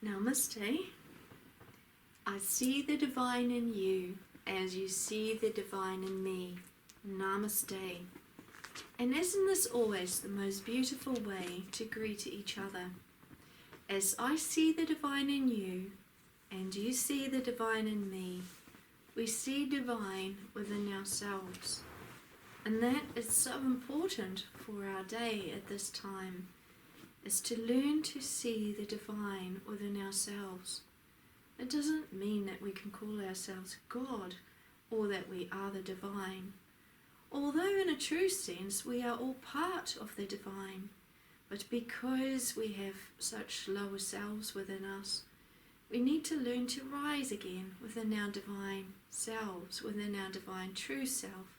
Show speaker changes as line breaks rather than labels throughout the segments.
Namaste. I see the divine in you as you see the divine in me. Namaste. And isn't this always the most beautiful way to greet each other? As I see the divine in you and you see the divine in me, we see divine within ourselves. And that is so important for our day at this time, is to learn to see the divine within ourselves. It doesn't mean that we can call ourselves God or that we are the divine. Although in a true sense we are all part of the divine, but because we have such lower selves within us, we need to learn to rise again within our divine selves, within our divine true self.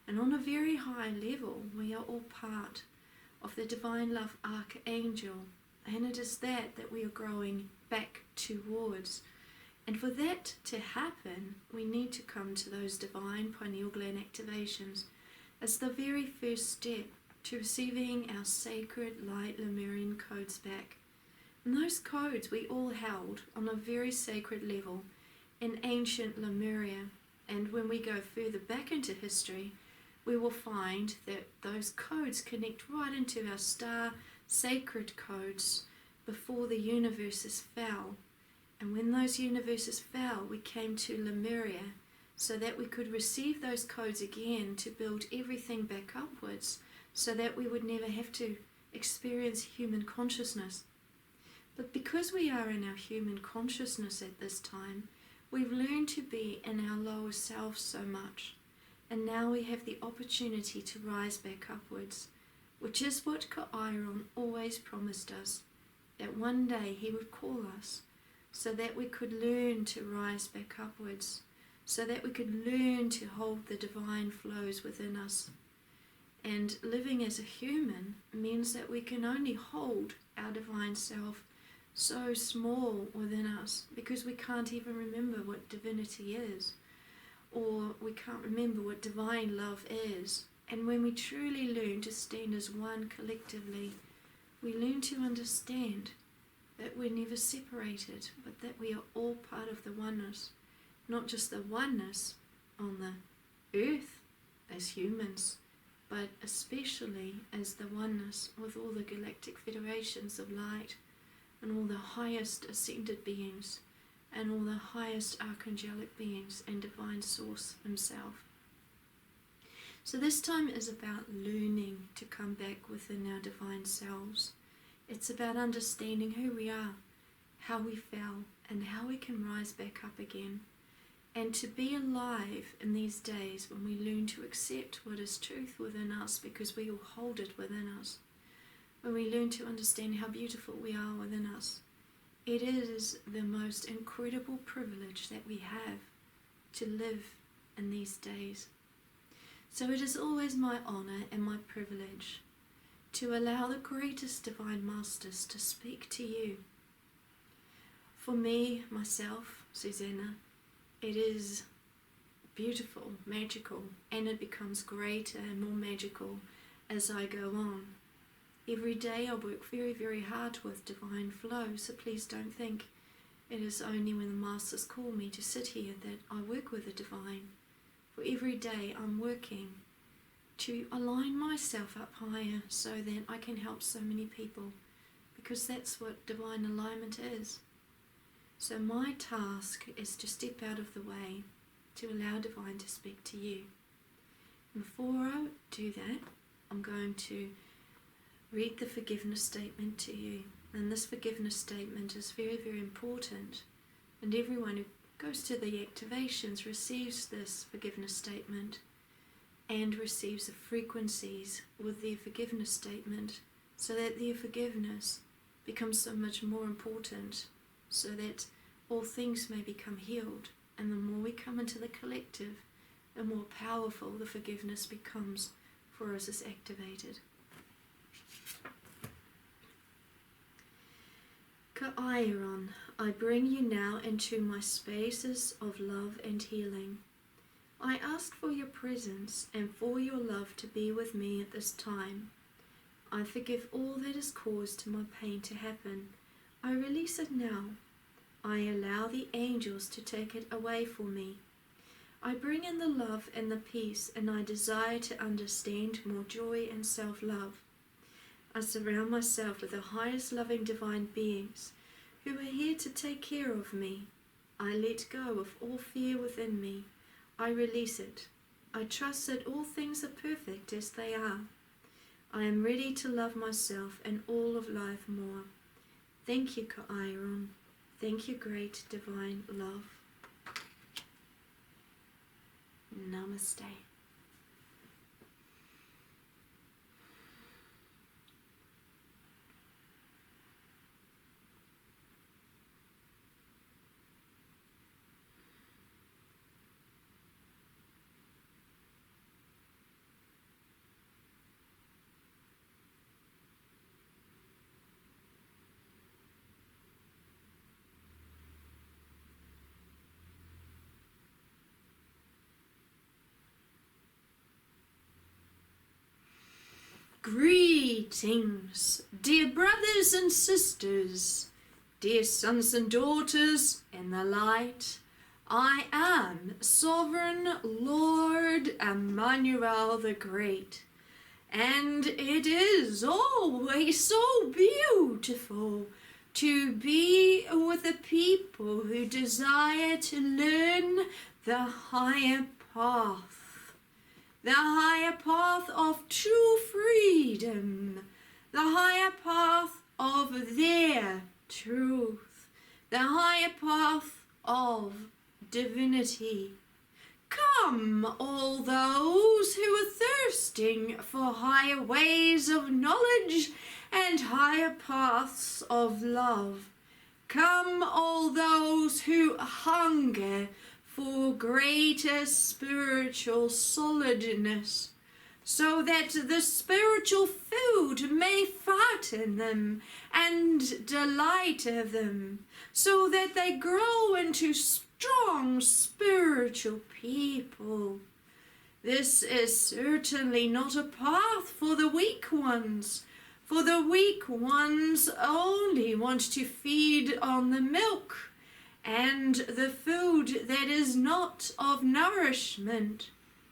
And on a very high level, we are all part of the divine love archangel, and it is that we are growing back towards. And for that to happen, we need to come to those divine pineal gland activations as the very first step to receiving our sacred light Lemurian codes back. And those codes we all held on a very sacred level in ancient Lemuria, and when we go further back into history, we will find that those codes connect right into our star sacred codes before the universes fell. And when those universes fell, we came to Lemuria so that we could receive those codes again to build everything back upwards, so that we would never have to experience human consciousness. But because we are in our human consciousness at this time, we've learned to be in our lower selves so much. And now we have the opportunity to rise back upwards, which is what Ka'airon always promised us, that one day he would call us, so that we could learn to rise back upwards, so that we could learn to hold the divine flows within us. And living as a human means that we can only hold our divine self so small within us, because we can't even remember what divinity is, or we can't remember what divine love is. And when we truly learn to stand as one collectively, we learn to understand that we're never separated, but that we are all part of the oneness. Not just the oneness on the earth as humans, but especially as the oneness with all the galactic federations of light and all the highest ascended beings and all the highest archangelic beings and divine source himself. So this time is about learning to come back within our divine selves. It's about understanding who we are, how we fell, and how we can rise back up again. And to be alive in these days when we learn to accept what is truth within us, because we all hold it within us. When we learn to understand how beautiful we are within us. It is the most incredible privilege that we have to live in these days. So it is always my honor and my privilege to allow the greatest divine masters to speak to you. For me, myself, Suzanna, it is beautiful, magical, and it becomes greater and more magical as I go on. Every day I work very, very hard with divine flow, so please don't think it is only when the masters call me to sit here that I work with the divine. For every day I'm working to align myself up higher so that I can help so many people, because that's what divine alignment is. So my task is to step out of the way to allow divine to speak to you. And before I do that, I'm going to read the forgiveness statement to you. And this forgiveness statement is very, very important. And everyone who goes to the activations receives this forgiveness statement and receives the frequencies with their forgiveness statement, so that their forgiveness becomes so much more important, so that all things may become healed. And the more we come into the collective, the more powerful the forgiveness becomes for us as activated. Ka'airon, I bring you now into my spaces of love and healing. I ask for your presence and for your love to be with me at this time. I forgive all that has caused my pain to happen. I release it now. I allow the angels to take it away for me. I bring in the love and the peace, and I desire to understand more joy and self-love. I surround myself with the highest loving divine beings who are here to take care of me. I let go of all fear within me. I release it. I trust that all things are perfect as they are. I am ready to love myself and all of life more. Thank you, Kairon. Thank you, great divine love. Namaste. Greetings, dear brothers and sisters, dear sons and daughters in the light. I am Sovereign Lord Emmanuel the Great, and it is always so beautiful to be with the people who desire to learn the higher path. The higher path of true freedom, the higher path of their truth, the higher path of divinity. Come, all those who are thirsting for higher ways of knowledge and higher paths of love. Come, all those who hunger for greater spiritual solidness, so that the spiritual food may fatten them and delight them, so that they grow into strong spiritual people. This is certainly not a path for the weak ones, for the weak ones only want to feed on the milk and the food that is not of nourishment.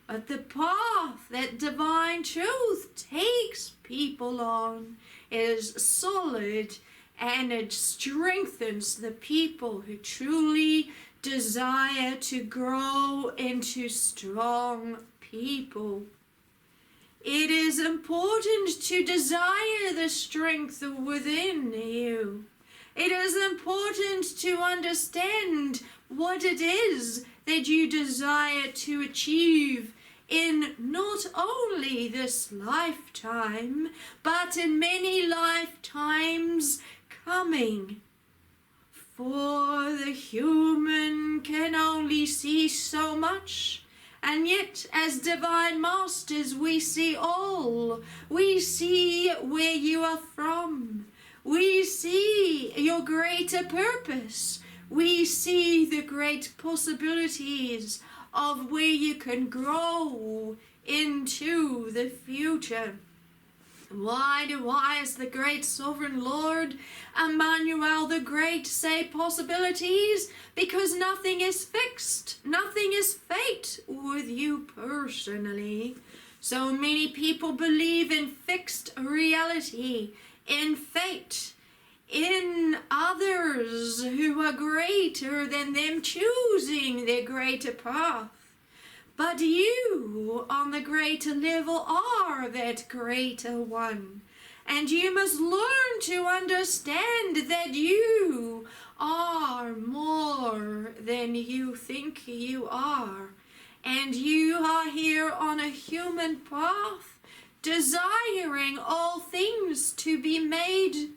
But the path that divine truth takes people on is solid, and it strengthens the people who truly desire to grow into strong people. It is important to desire the strength within you. It is important to understand what it is that you desire to achieve in not only this lifetime, but in many lifetimes coming. For the human can only see so much, and yet as divine masters we see all. We see where you are from. We see your greater purpose. We see the great possibilities of where you can grow into the future. Why do I, as the great sovereign Lord Emmanuel the Great, say possibilities? Because nothing is fixed. Nothing is fate with you personally. So many people believe in fixed reality, in fate, in others who are greater than them choosing their greater path. But you, on the greater level, are that greater one. And you must learn to understand that you are more than you think you are. And you are here on a human path, desiring all things to be made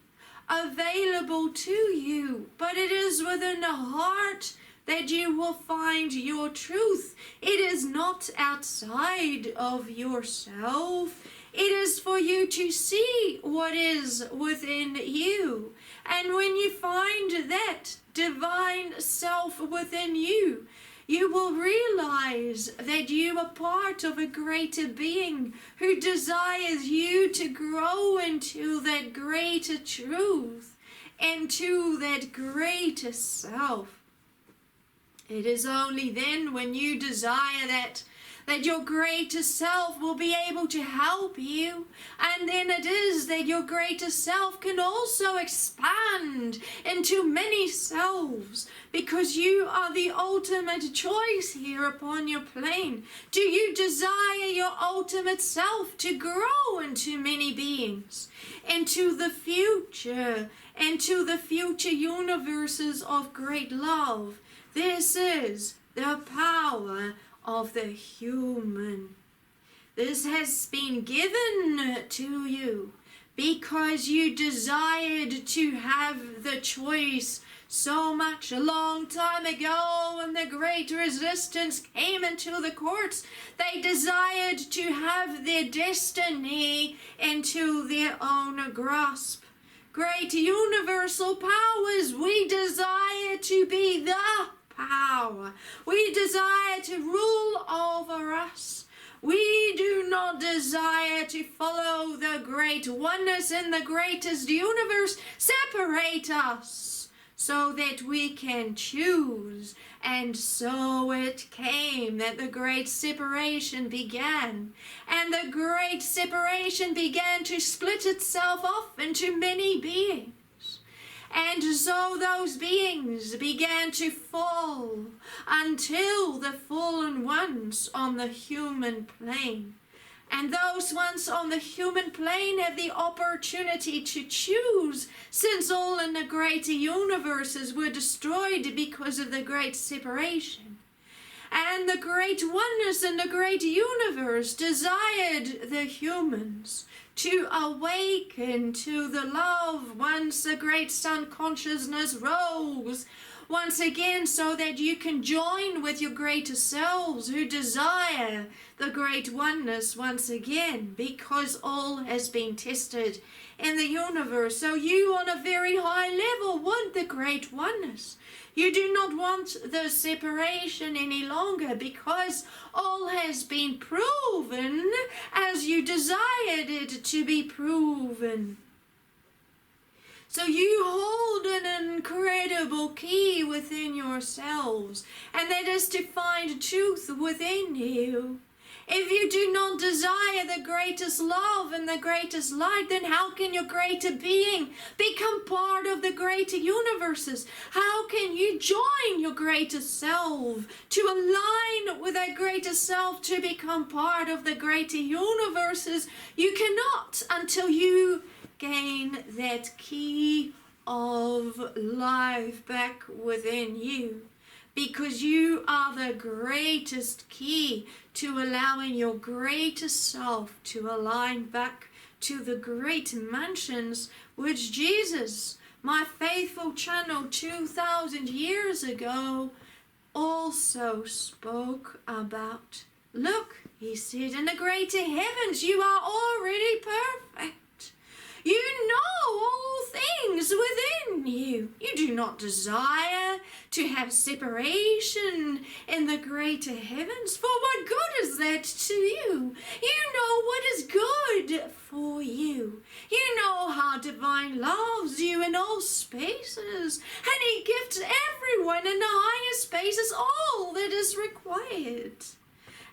available to you. But it is within the heart that you will find your truth. It is not outside of yourself. It is for you to see what is within you. And when you find that divine self within you, you will realize that you are part of a greater being who desires you to grow into that greater truth. into that greater self. It is only then when you desire that your greater self will be able to help you. And then it is that your greater self can also expand into many selves, because you are the ultimate choice here upon your plane. Do you desire your ultimate self to grow into many beings, into the future universes of great love? This is the power of the human. This has been given to you because you desired to have the choice so much a long time ago when the great resistance came into the courts. They desired to have their destiny into their own grasp. Great universal powers, we desire to be the power. We desire to rule over us. We do not desire to follow the great oneness in the greatest universe. Separate us so that we can choose. And so it came that the great separation began. And the great separation began to split itself off into many beings. And so those beings began to fall until the fallen ones on the human plane. And those ones on the human plane have the opportunity to choose, since all in the greater universes were destroyed because of the great separation. And the great oneness in the great universe desired the humans to awaken to the love once the great sun consciousness rose once again, so that you can join with your greater selves who desire the great oneness once again, because all has been tested in the universe. So you on a very high level want the great oneness. You do not want the separation any longer, because all has been proven as you desired it to be proven. So you hold an incredible key within yourselves, and that is to find truth within you. If you do not desire the greatest love and the greatest light, then how can your greater being become part of the greater universes? How can you join your greater self to align with that greater self to become part of the greater universes? You cannot until you gain that key of life back within you. Because you are the greatest key to allowing your greater self to align back to the great mansions which Jesus, my faithful channel 2,000 years ago, also spoke about. Look, he said, in the greater heavens you are already perfect. You know all things within you. You do not desire to have separation in the greater heavens. For what good is that to you? You know what is good for you. You know how divine loves you in all spaces, and he gives everyone in the higher spaces all that is required.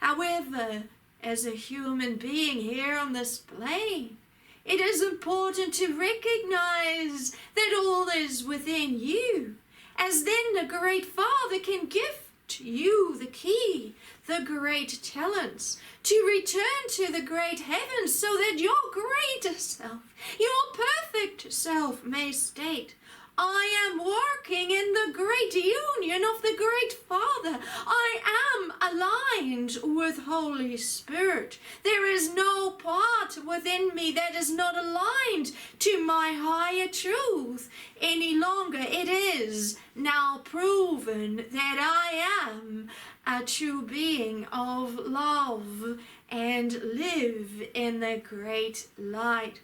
However, as a human being here on this plane, it is important to recognize that all is within you, as then the great Father can gift you the key, the great talents, to return to the great heavens, so that your greater self, your perfect self may state, I am working in the great union of the great Father. I am aligned with Holy Spirit. There is no part within me that is not aligned to my higher truth any longer. It is now proven that I am a true being of love and live in the great light.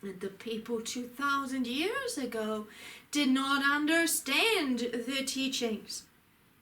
The people 2,000 years ago did not understand the teachings.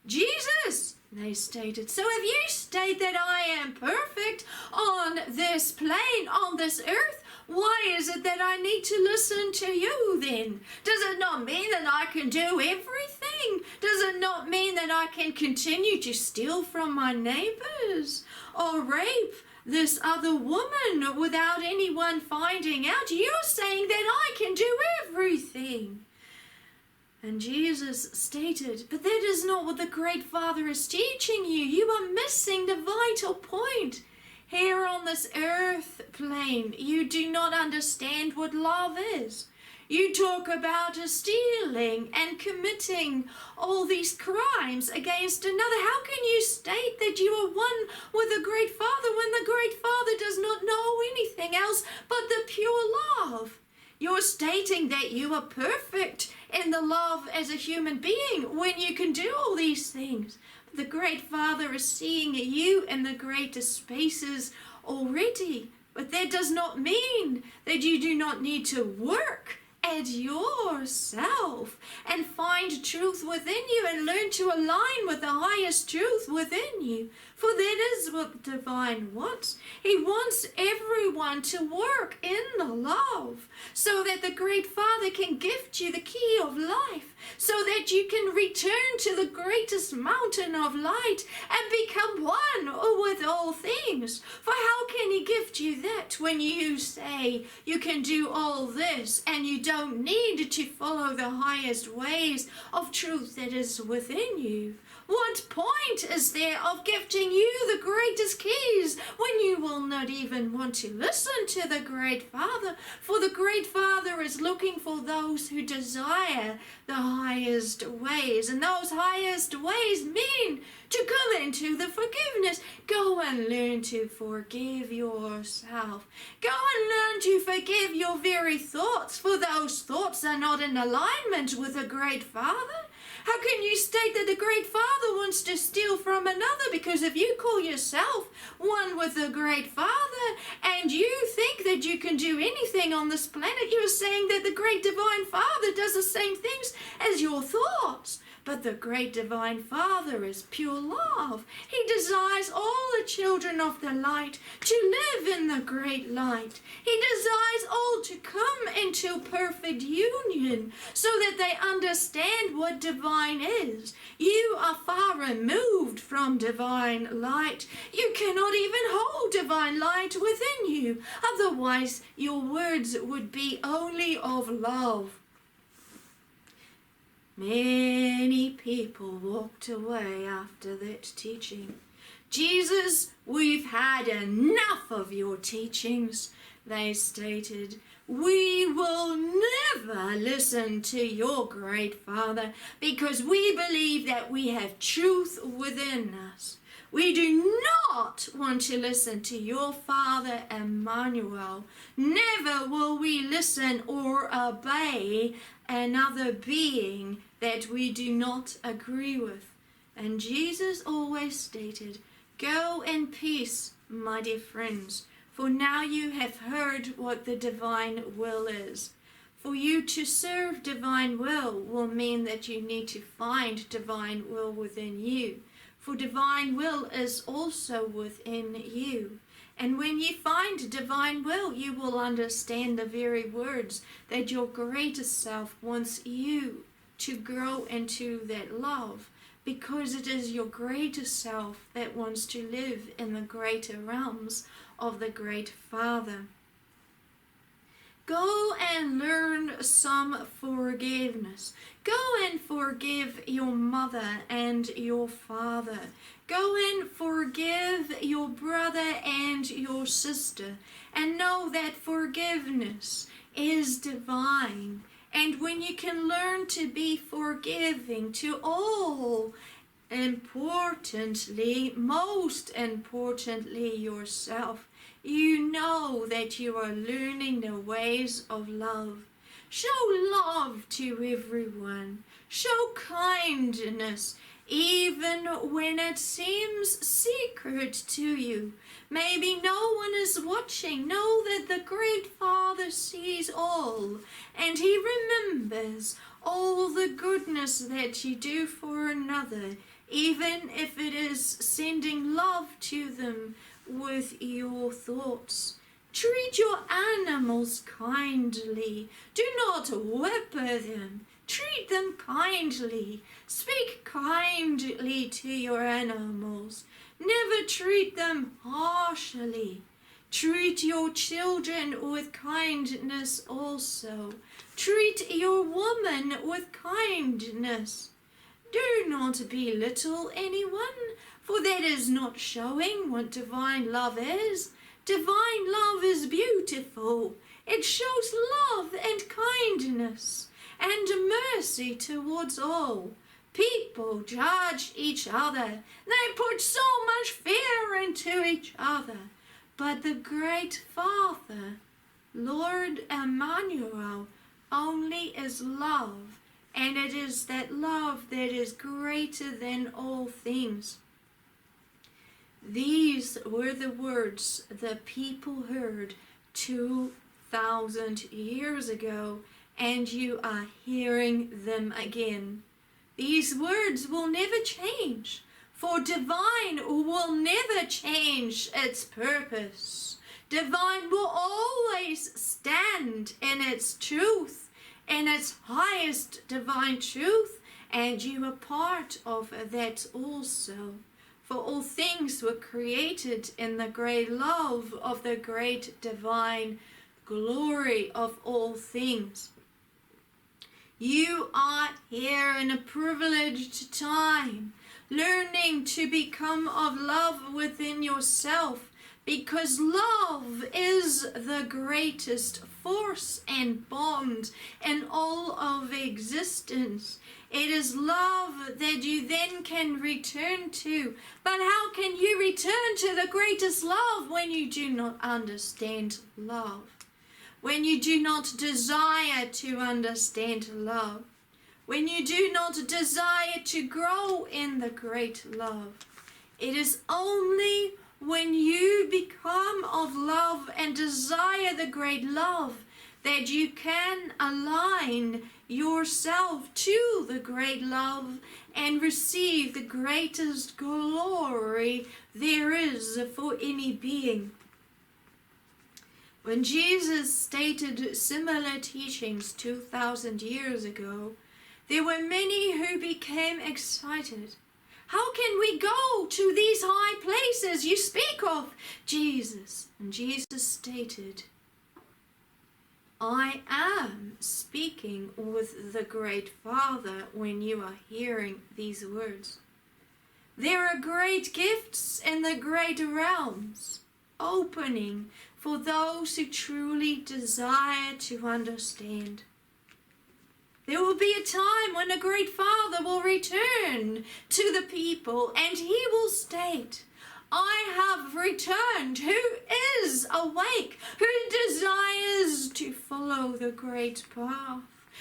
Jesus, they stated. So if you state that I am perfect on this plane, on this earth, Why is it that I need to listen to you then? Does it not mean that I can do everything? Does it not mean that I can continue to steal from my neighbors or rape this other woman without anyone finding out? You're saying that I can do everything. And Jesus stated, but that is not what the Great Father is teaching you. You are missing the vital point. Here on this earth plane, you do not understand what love is. You talk about stealing and committing all these crimes against another. How can you state that you are one with the Great Father when the Great Father does not know anything else but the pure love? You're stating that you are perfect in the love as a human being when you can do all these things. The Great Father is seeing you in the greatest spaces already. But that does not mean that you do not need to work at yourself and find truth within you and learn to align with the highest truth within you. For that is what the divine wants. He wants everyone to work in the love so that the Great Father can gift you the key of life, so that you can return to the greatest mountain of light and become one with all things. For how can He gift you that when you say you can do all this and you don't need to follow the highest ways of truth that is within you? What point is there of gifting you the greatest keys when you will not even want to listen to the Great Father? For the Great Father is looking for those who desire the highest ways. And those highest ways mean to come into the forgiveness. Go and learn to forgive yourself. Go and learn to forgive your very thoughts, for those thoughts are not in alignment with the Great Father. How can you state that the Great Father wants to steal from another? Because if you call yourself one with the Great Father and you think that you can do anything on this planet, you're saying that the Great Divine Father does the same things as your thoughts. But the Great Divine Father is pure love. He desires all the children of the light to live in the great light. He desires all to come into perfect union so that they understand what divine is. You are far removed from divine light. You cannot even hold divine light within you. Otherwise, your words would be only of love. Many people walked away after that teaching. Jesus, we've had enough of your teachings, they stated. We will never listen to your Great Father because we believe that we have truth within us. We do not want to listen to your Father Emmanuel. Never will we listen or obey another being that we do not agree with. And Jesus always stated, go in peace, my dear friends, for now you have heard what the divine will is. For you to serve divine will mean that you need to find divine will within you. For divine will is also within you. And when you find divine will, you will understand the very words that your greatest self wants you to grow into that love, because it is your greatest self that wants to live in the greater realms of the Great Father. Go and learn some forgiveness. Go and forgive your mother and your father. Go and forgive your brother and your sister. And know that forgiveness is divine. And when you can learn to be forgiving to all, most importantly yourself, you know that you are learning the ways of love. Show love to everyone. Show kindness, even when it seems secret to you. Maybe no one is watching. Know that the Great Father sees all, and He remembers all the goodness that you do for another, even if it is sending love to them with your thoughts. Treat your animals kindly. Do not whip them. Treat them kindly. Speak kindly to your animals. Never treat them harshly. Treat your children with kindness also. Treat your woman with kindness. Do not belittle anyone, for that is not showing what divine love is. Divine love is beautiful. It shows love and kindness and mercy towards all. People judge each other. They put so much fear into each other. But the great Father, Lord Emmanuel, only is love, and it is that love that is greater than all things. These were the words the people heard 2,000 years ago, and you are hearing them again. These words will never change, for divine will never change its purpose. Divine will always stand in its truth, in its highest divine truth, and you are part of that also. For all things were created in the great love of the great divine glory of all things. You are here in a privileged time, learning to become of love within yourself, because love is the greatest force and bond in all of existence. It is love that you then can return to. But how can you return to the greatest love when you do not understand love? When you do not desire to understand love? When you do not desire to grow in the great love? It is only when you become of love and desire the great love that you can align yourself to the great love and receive the greatest glory there is for any being. When Jesus stated similar teachings 2,000 years ago, there were many who became excited. How can we go to these high places you speak of, Jesus? And Jesus stated, I am speaking with the great Father when you are hearing these words. There are great gifts in the great realms, opening for those who truly desire to understand. There will be a time when a great Father will return to the people, and he will state, I have returned, who is awake, who desires to follow the great path,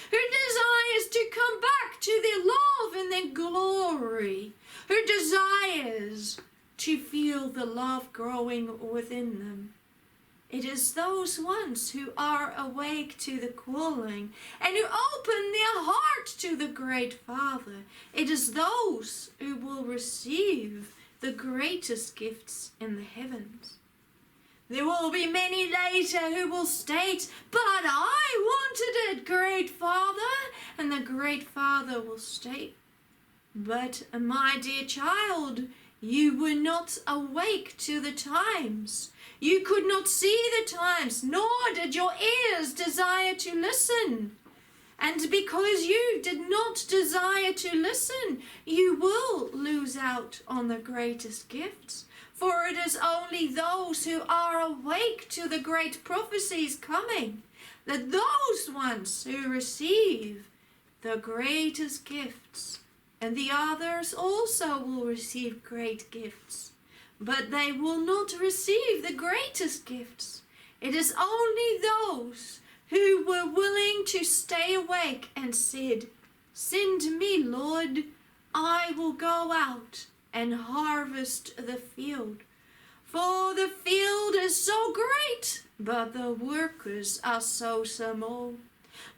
who desires to come back to their love and their glory, who desires to feel the love growing within them. It is those ones who are awake to the calling and who open their heart to the great Father. It is those who will receive the greatest gifts in the heavens. There will be many later who will state, but I wanted it, great Father. And the great Father will state, but my dear child, you were not awake to the times. You could not see the times, nor did your ears desire to listen. And because you did not desire to listen, you will lose out on the greatest gifts. For it is only those who are awake to the great prophecies coming, that those ones who receive the greatest gifts, and the others also will receive great gifts. But they will not receive the greatest gifts. It is only those who were willing to stay awake and said, send me, Lord, I will go out and harvest the field. For the field is so great, but the workers are so small.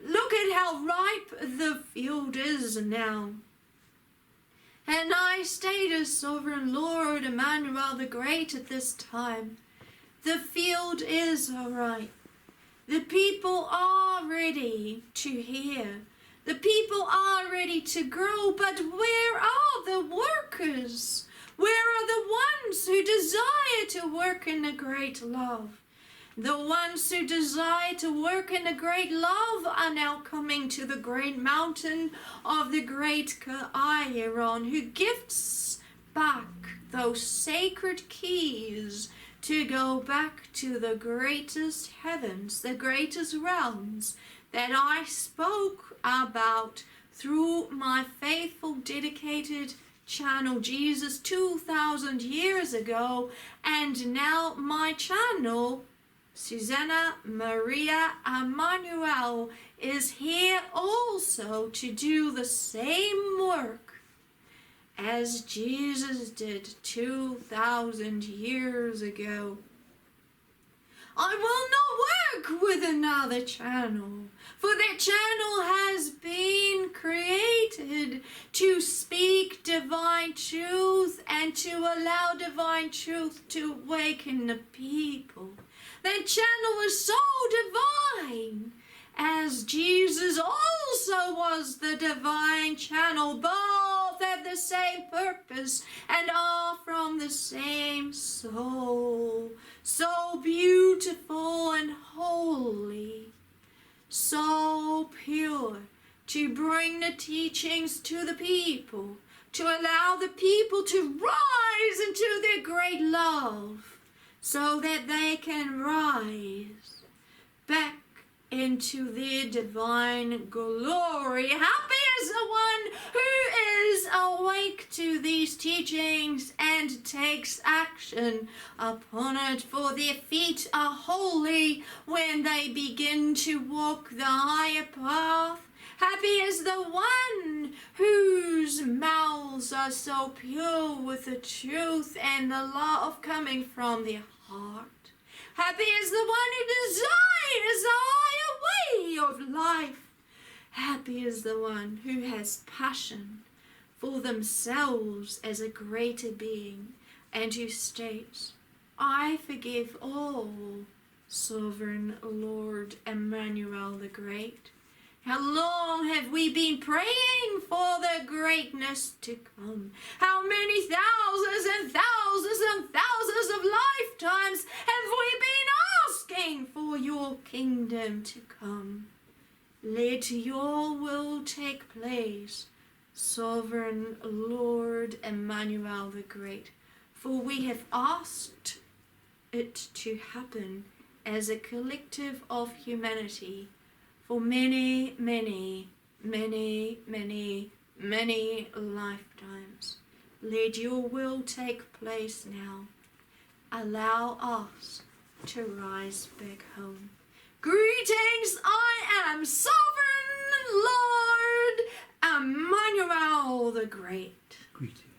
Look at how ripe the field is now. And I state as Sovereign Lord Emmanuel the Great at this time, The field is ripe. The people are ready to hear. The people are ready to grow, but where are the workers? Where are the ones who desire to work in the great love? The ones who desire to work in the great love are now coming to the great mountain of the great Iron, who gifts back those sacred keys to go back to the greatest heavens, the greatest realms that I spoke about through my faithful, dedicated channel Jesus 2,000 years ago, and now my channel Suzanna Maria Emmanuel is here also to do the same work as Jesus did 2,000 years ago. I will not work with another channel, for that channel has been created to speak divine truth and to allow divine truth to awaken the people. That channel is so divine, as Jesus also was the divine channel. Both have the same purpose and are from the same soul. So beautiful and holy, so pure, to bring the teachings to the people, to allow the people to rise into their great love, so that they can rise back into their divine glory. Happy is the one who is awake to these teachings and takes action upon it, for their feet are holy when they begin to walk the higher path. Happy is the one whose mouths are so pure with the truth and the love coming from their heart. Happy is the one who desires a higher way of life. Happy is the one who has passion for themselves as a greater being and who states, I forgive all, Sovereign Lord Emmanuel the Great. How long have we been praying for the greatness to come? How many thousands and thousands and thousands of lifetimes have we been asking for your kingdom to come? Let your will take place, Sovereign Lord Emmanuel the Great, for we have asked it to happen as a collective of humanity for many, many, many, many, many lifetimes. Let your will take place now. Allow us to rise back home. Greetings, I am Sovereign Lord Emmanuel the Great.
Greetings.